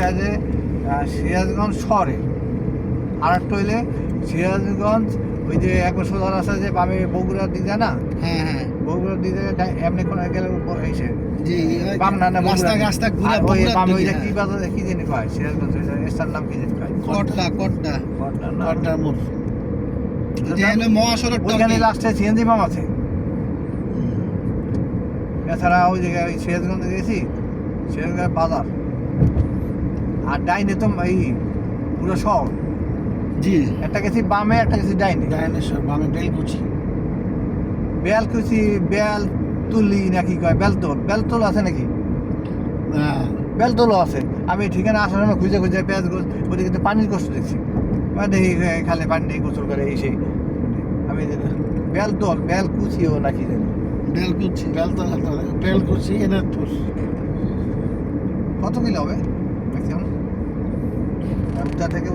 একটা যে সিরাজগঞ্জ শহরে, আর একটা হইলে সিরাজগঞ্জ ওই যে একবার সোজা রাস্তা যে বামে বগুড়ার দিক যায় না, হ্যাঁ হ্যাঁ বগুড়ার দিকে এমনি কোনো গেলে এসে জি বাম না রাস্তা বগুড়া রাস্তা ঘুরে আর ওই বগুড়ার বামে ওই দিকে, যে কি বাজার কি জানি কয় সিরাজগঞ্জ এটার নাম কি জানি কয় কট্টা কট্টা কোনটা না? কট্টার মোড় যে হলো মহাসড়কটা ওইখানে লাস্টে সিএনজি পাম্প আছে। এছাড়া ওই জায়গায় ওই সিরাজগঞ্জে গেছি, সিরাজগঞ্জের বাজার আর ডাইনে তো এই পুরো শহর। জি একটা গেছি বামে, একটা গেছি ডাইনে। ডাইনোসর বামে বেলকুচি বেলকুচি বেলতুলি নাকি কয়, বেলতল আছে নাকি? হ্যাঁ বেলতলও আছে। আমি ঠিকানা আসার সময় খুঁজে খুঁজে পেঁয়াজ গোছ ওদিকে কিন্তু পানির কষ্ট দেখছি, দেখি খালি পানি নেই গোসল করে এই সেই। আমি বেলকুচিও নাকি জানি। বেলকুচি বেলতলা বেলকুচি এনাদপুর কত কিলো হবে ম্যাক্সিমাম থেকে?